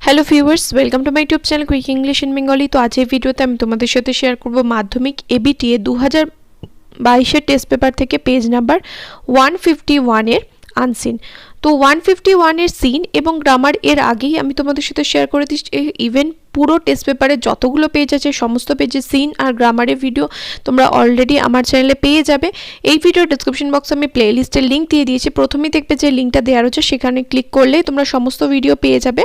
Hello viewers, welcome to my YouTube channel quick English in Bengali. তো আজকের ভিডিওতে আমি তোমাদের সাথে শেয়ার করব মাধ্যমিক এবিটিএ 2022 টেস্ট পেপার থেকে পেজ নাম্বার 151 এর আনসিন। তো 151 এর সিন এবং গ্রামার এর আগেই আমি তোমাদের সাথে শেয়ার করে দিচ্ছি ইভেন পুরো টেস্ট পেপারে যতগুলো পেজ আছে সমস্ত পেজে সিন আর গ্রামারের ভিডিও তোমরা অলরেডি আমার চ্যানেলে পেয়ে যাবে। এই ভিডিও ডেসক্রিপশন বক্সে আমি প্লেলিস্টের লিঙ্ক দিয়ে দিয়েছি। প্রথমেই দেখবে যে লিঙ্কটা দেওয়া রয়েছে, সেখানে ক্লিক করলে তোমরা সমস্ত ভিডিও পেয়ে যাবে।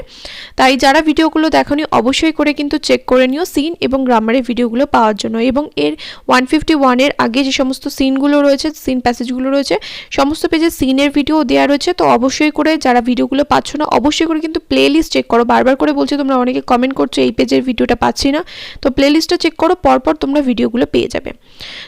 তাই যারা ভিডিওগুলো দেখোনি অবশ্যই করে কিন্তু চেক করে নিও সিন এবং গ্রামারের ভিডিওগুলো পাওয়ার জন্য। এবং এর 151 এর আগে যে সমস্ত সিনগুলো রয়েছে, সিন প্যাসেজগুলো রয়েছে, সমস্ত পেজে সিনের ভিডিও দেওয়া রয়েছে। তো অবশ্যই করে যারা ভিডিওগুলো পাচ্ছ না অবশ্যই করে কিন্তু প্লেলিস্ট চেক করো। বারবার করে বলছি, তোমরা অনেকে কমেন্ট করছো এই পেজের ভিডিওটা পাচ্ছি না, তো প্লেলিস্টটা চেক করো, পরপর তোমরা ভিডিওগুলো পেয়ে যাবে।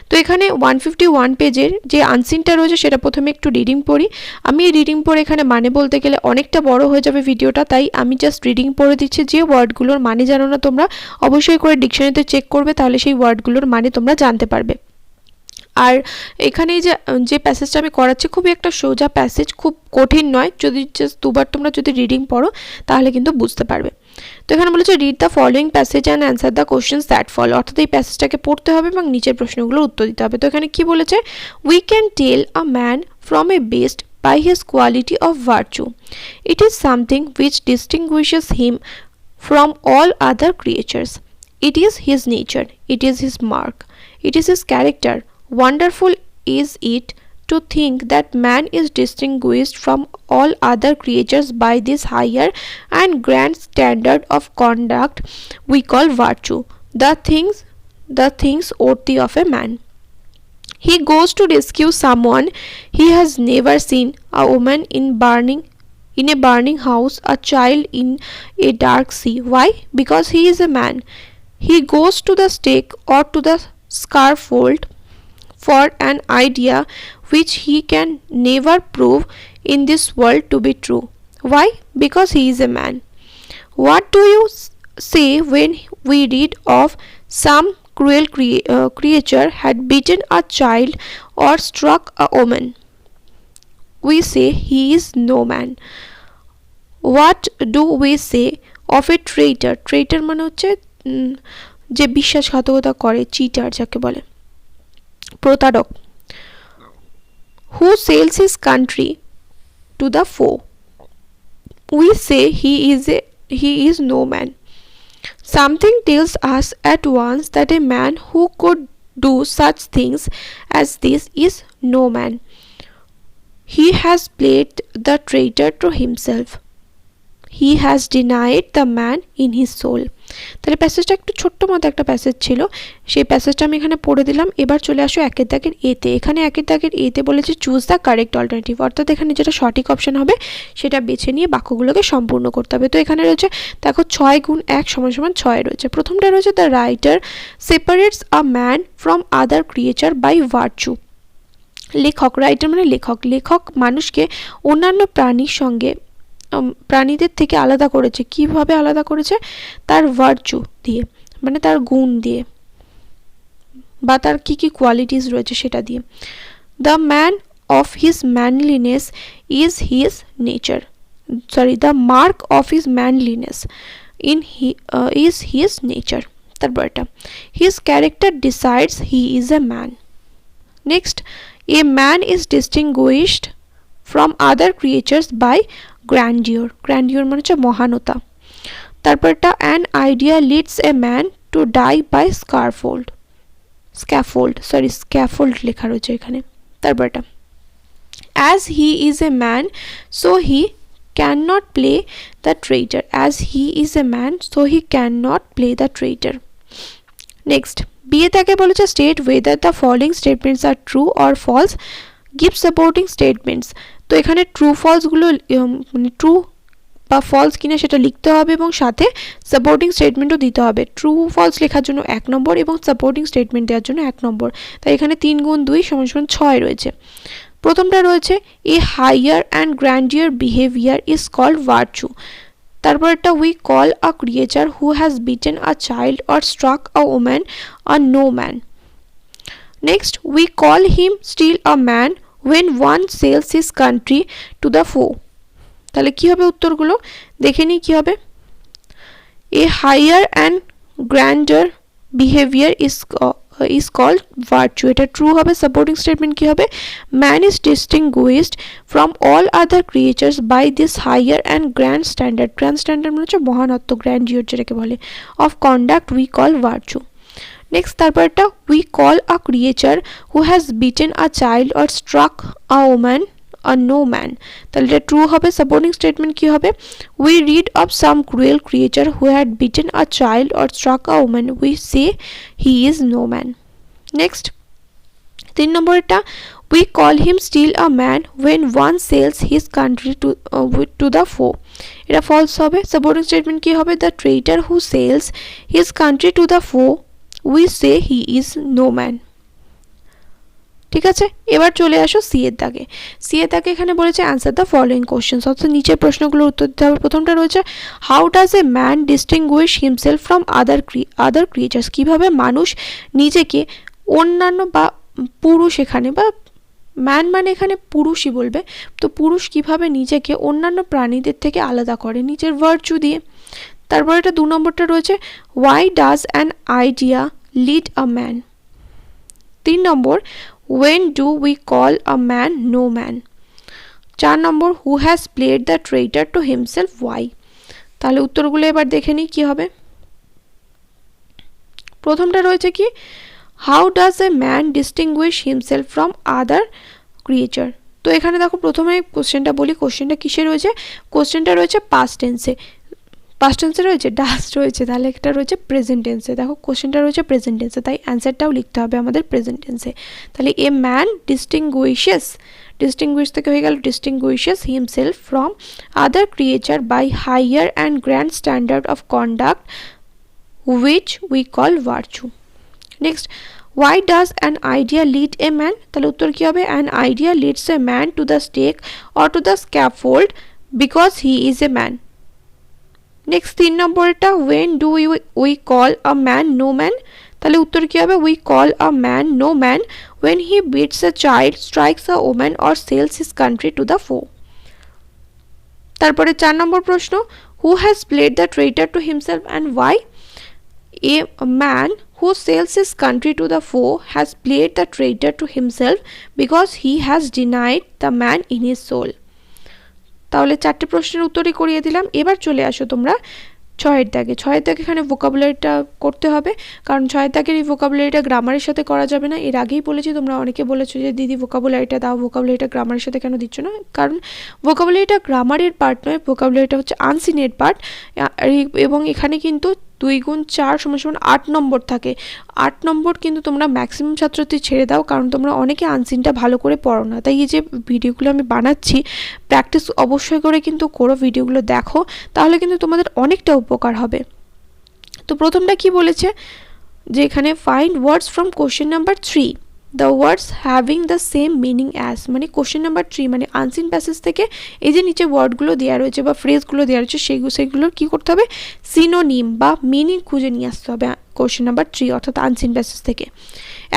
তো এখানে 151 পেজের যে আনসিনটা রয়েছে সেটা প্রথমে একটু রিডিং পড়ি। আমি এই রিডিং পড়ে এখানে মানে বলতে গেলে অনেকটা বড় হয়ে যাবে ভিডিওটা, তাই আমি জাস্ট রিডিং পড়ে দিচ্ছি। যে ওয়ার্ডগুলোর মানে জানো না তোমরা অবশ্যই করে ডিকশনারিতে চেক করবে, তাহলে সেই ওয়ার্ডগুলোর মানে তোমরা জানতে পারবে। আর এখানে যে প্যাসেজটা আমি করাচ্ছি খুবই একটা সোজা প্যাসেজ, খুব কঠিন নয়। যদি জাস্ট দুবার তোমরা যদি রিডিং পড়ো তাহলে কিন্তু বুঝতে পারবে। তো এখানে বলেছে read the following passage and answer the questions that follow, অর্থাৎ এই প্যাসেজটাকে পড়তে হবে এবং নিচের প্রশ্নগুলোর উত্তর দিতে হবে। তো এখানে কি বলেছে, we can tell a man from a beast by his quality of virtue. It is something which distinguishes him from all other creatures. It is his nature, it is his mark, it is his character. Wonderful is it to think that man is distinguished from all other creatures by this higher and grand standard of conduct we call virtue, the things worthy of a man. He goes to rescue someone he has never seen, a woman in a burning house, a child in a dark sea. Why? Because he is a man. He goes to the stake or to the scaffold for an idea which he can never prove in this world to be true. Why? Because he is a man. What do you say when we read of some cruel creature had beaten a child or struck a woman? We say he is no man. What do we say of a traitor? Traitor মানে হচ্ছে যে বিশ্বাসঘাতকতা করে, cheater যাকে বলে, প্রতারক। Who sells his country to the foe? We say he is no man. Something tells us at once that a man who could do such things as this is no man. He has played the traitor to himself. He has denied the man in his soul. তাহলে প্যাসেজটা একটু ছোট্ট মতো একটা passage ছিল, সেই প্যাসেজটা আমি এখানে পড়ে দিলাম। এবার চলে আসো একের দাগের এতে। এখানে একের দাগের এতে বলেছে চুজ দ্য কারেক্ট অল্টারনেটিভ, অর্থাৎ এখানে যেটা সঠিক অপশন হবে সেটা বেছে নিয়ে বাক্যগুলোকে সম্পূর্ণ করতে হবে। তো এখানে রয়েছে দেখো 6 গুণ 1 সমান সমান 6 রয়েছে। প্রথমটা রয়েছে the writer separates a man from other creature by virtue. লেখক, রাইটার মানে লেখক, লেখক মানুষকে অন্যান্য প্রাণীদের থেকে আলাদা করেছে। কিভাবে আলাদা করেছে? তার ভার্চু দিয়ে, মানে তার গুণ দিয়ে বা তার কি কি কোয়ালিটিস রয়েছে সেটা দিয়ে। The man of his manliness is his nature, sorry, the mark of his manliness is his nature. তারপরটা his character decides he is a man. Next, a man is distinguished from other creatures by grandeur. Grandeur মানে হচ্ছে মহানতা। তারপরটা an idea leads a man to die by scaffold লেখা রয়েছে এখানে। তারপরটা as he is a man so he can not play the traitor. As he is a man so he can not play the traitor. Next, বিয়ে তাকে বলেছে state whether the following statements are true or false, give supporting statements. তো এখানে true ফলসগুলো মানে true বা false কিনা সেটা লিখতে হবে এবং সাথে সাপোর্টিং স্টেটমেন্টও দিতে হবে। ট্রু ফলস লেখার জন্য 1 নম্বর এবং সাপোর্টিং স্টেটমেন্ট দেওয়ার জন্য 1 নম্বর। তাই এখানে 3 গুণ 2 সমান সমান 6 রয়েছে। প্রথমটা রয়েছে a higher and grandeur behaviour is called virtue. তারপরটা we call a creature who has beaten a child or struck a woman a no man. Next, we call him still a man when one sells his country to the foe। তাহলে কি হবে উত্তরগুলো দেখে নিই কি হবে। A higher and grander behavior is called virtue. এটা true হবে। supporting statement কি হবে? Man is distinguished from all other creatures by this higher and grand standard. grand standard মানে হচ্ছে মহানত্ব, grandeur যেটাকে বলে, of conduct we call virtue. next তারপরটা, we call a creature who has beaten a child or struck a woman a no man. তাহলে এটা true হবে। supporting statement কি হবে? we read of some cruel creature who had beaten a child or struck a woman, we say he is no man. next 3 নম্বরটা, we call him still a man when one sells his country to the foe. এটা false হবে। supporting statement কি হবে? the traitor who sells his country to the foe, we say he is no man. ঠিক আছে, এবার চলে আসো C এর দাগে। সি এর দাগে এখানে বলেছে অ্যান্সার দ্য ফলোইং কোশ্চেন্স, অর্থাৎ নিচের প্রশ্নগুলোর উত্তর দিতে হবে। প্রথমটা রয়েছে how does a man distinguished himself from other creatures, কিভাবে মানুষ নিজেকে অন্যান্য বা পুরুষ, এখানে বা ম্যান মানে এখানে পুরুষই বলবে, তো পুরুষ কিভাবে নিজেকে অন্যান্য প্রাণীদের থেকে আলাদা করে নিজের ভার্চু দিয়ে। তারপর এটা 2 নম্বরটা রয়েছে why does an idea lead a man. 3 নম্বর when do we call a man no man. 4 নম্বর who has played the traitor to himself, why. তাহলে উত্তরগুলো এবার দেখে নিই কি হবে। প্রথমটা রয়েছে কি how does a man distinguish himself from other creature। তো এখানে দেখো প্রথমে কোশ্চেনটা বলি, কোশ্চেনটা কিসে রয়েছে? কোশ্চেনটা রয়েছে পাস্ট টেন্সে, পাস্ট টেন্সে রয়েছে ডাস রয়েছে, তাহলে একটা রয়েছে প্রেজেন্ট টেন্সে। দেখো কোশ্চেনটা রয়েছে প্রেজেন্ট টেন্সে, তাই অ্যান্সারটাও লিখতে হবে আমাদের প্রেজেন্ট টেন্সে। তাহলে এ ম্যান ডিস্টিংগুইশেস, ডিস্টিংগুইশ থেকে হয়ে গেল distinguishes himself from other creature by higher and grand standard of conduct which we call virtue. Next why does an idea lead a man, তাহলে উত্তর কি হবে? an idea leads a man to the stake or to the scaffold because he is a man. Next 3 নম্বরটা when do we call a man no man, তাহলে উত্তর কি হবে? we call a man no man when he beats a child, strikes a woman or sells his country to the foe. তারপরে 4 নম্বর প্রশ্ন who has played the traitor to himself and why. a man who sells his country to the foe has played the traitor to himself because he has denied the man in his soul. তাহলে 4টে প্রশ্নের উত্তরই করিয়ে দিলাম। এবার চলে আসো তোমরা 6এর দাগে। 6এর দাগে এখানে ভোকাবুলারিটা করতে হবে, কারণ 6এর দাগের এই ভোকাবুলারিটা গ্রামারের সাথে করা যাবে না। এর আগেই বলেছি, তোমরা অনেকে বলেছো যে দিদি ভোকাবুলারিটা দাও, ভোকাবুলারিটা গ্রামারের সাথে কেন দিচ্ছ না? কারণ ভোকাবুলারিটা গ্রামারের পার্ট নয়, ভোকাবুলারিটা হচ্ছে আনসিনের পার্ট, এবং এখানে কিন্তু 2 গুণ 4 = 8 নম্বর থাকে। 8 নম্বর কিন্তু তোমরা ম্যাক্সিমাম ছাত্রছাত্রী ছেড়ে দাও, কারণ তোমরা অনেকে আনসিনটা ভালো করে পড়ো না। তাই এই যে ভিডিওগুলো আমি বানাচ্ছি, প্র্যাকটিস অবশ্যই করে কিন্তু করো, ভিডিওগুলো দেখো, তাহলে কিন্তু তোমাদের অনেকটা উপকার হবে। তো প্রথমটা কি বলেছে যে এখানে find words from question number 3 the words having the same meaning as, মানে কোশ্চেন নাম্বার 3 মানে আনসিন প্যাসেজ থেকে এই যে নিচে ওয়ার্ডগুলো দেওয়া রয়েছে বা ফ্রেজগুলো দেওয়া রয়েছে সেগুলোর কী করতে হবে? সিনোনিম বা মিনিং খুঁজে নিয়ে আসতে হবে কোশ্চেন নাম্বার 3 অর্থাৎ আনসিন প্যাসেজ থেকে।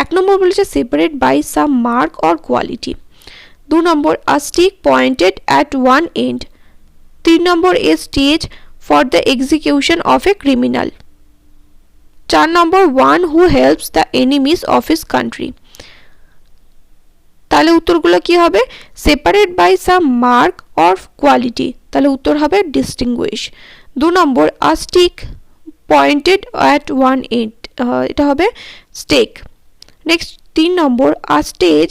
1 নম্বর বলেছে separate by some mark or quality. 2 নম্বর a stick pointed at one end. 3 নম্বর a stage for the execution of a criminal. 4 নম্বর one who helps the enemies of his country. তাহলে উত্তরগুলো কি হবে? Separate by some mark or quality, তাহলে উত্তর হবে ডিস্টিংগুইশ। 2 নম্বর a stick pointed at one end, এটা হবে স্টেক। নেক্সট 3 নম্বর a stage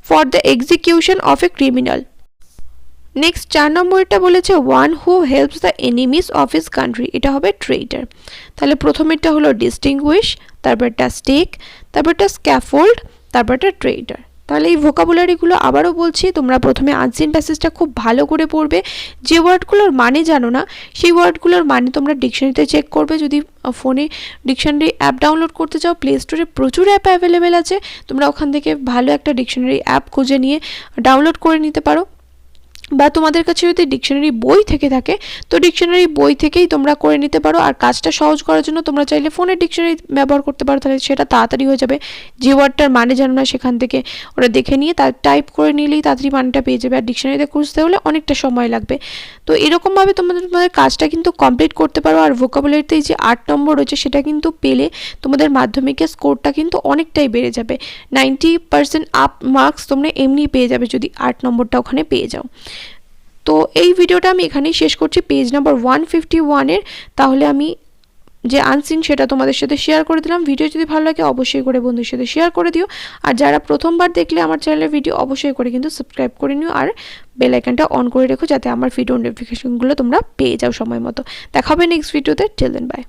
for the execution of a criminal. Next 4 নম্বরটা বলেছে one who helps the enemies of his country, এটা হবে ট্রেইটার। তাহলে প্রথমেরটা হলো ডিস্টিংগুইশ, তারপরটা স্টেক, তারপরটা স্ক্যাফোল্ড, তারপরটা ট্রেইটার। তাহলে এই ভোকাবুলারিগুলো আবারও বলছি, তোমরা প্রথমে আনসিন প্যাসেজটা খুব ভালো করে পড়বে। যে ওয়ার্ডগুলোর মানে জানো না সেই ওয়ার্ডগুলোর মানে তোমরা ডিকশনারিতে চেক করবে। যদি ফোনে ডিকশনারি অ্যাপ ডাউনলোড করতে চাও, প্লে স্টোরে প্রচুর অ্যাপ অ্যাভেলেবেল আছে, তোমরা ওখান থেকে ভালো একটা ডিকশনারি অ্যাপ খুঁজে নিয়ে ডাউনলোড করে নিতে পারো। বা তোমাদের কাছে যদি ডিকশনারি বই থেকে থাকে তো ডিকশনারি বই থেকেই তোমরা করে নিতে পারো। আর কাজটা সহজ করার জন্য তোমরা চাইলে ফোনের ডিকশনারি ব্যবহার করতে পারো, তাহলে সেটা তাড়াতাড়ি হয়ে যাবে। যে ওয়ার্ডটার মানে জানো না সেখান থেকে ওরা দেখে নিয়ে তার টাইপ করে নিলেই তাড়াতাড়ি মানেটা পেয়ে যাবে। আর ডিকশনারিতে খুঁজতে হলে অনেকটা সময় লাগবে। তো এরকমভাবে তোমাদের কাজটা কিন্তু কমপ্লিট করতে পারো। আর ভোকাবুলারিতে যে 8 নম্বর রয়েছে সেটা কিন্তু পেলে তোমাদের মাধ্যমিকের স্কোরটা কিন্তু অনেকটাই বেড়ে যাবে। 90% আপ মার্কস তোমরা এমনি পেয়ে যাবে যদি 8 নম্বরটা ওখানে পেয়ে যাও। তো এই ভিডিওটা আমি এখানেই শেষ করছি পেজ নাম্বার 151 তাহলে আমি যে আনসিন সেটা তোমাদের সাথে শেয়ার করে দিলাম। ভিডিও যদি ভালো লাগে অবশ্যই করে বন্ধুদের সাথে শেয়ার করে দিও। আর যারা প্রথমবার দেখলে আমার চ্যানেলের ভিডিও অবশ্যই করে কিন্তু সাবস্ক্রাইব করে নিও আর বেল আইকনটা অন করে রেখো যাতে আমার ভিডিও নোটিফিকেশনগুলো তোমরা পেয়ে যাও সময় মতো। দেখা হবে নেক্সট ভিডিওতে। Till then by.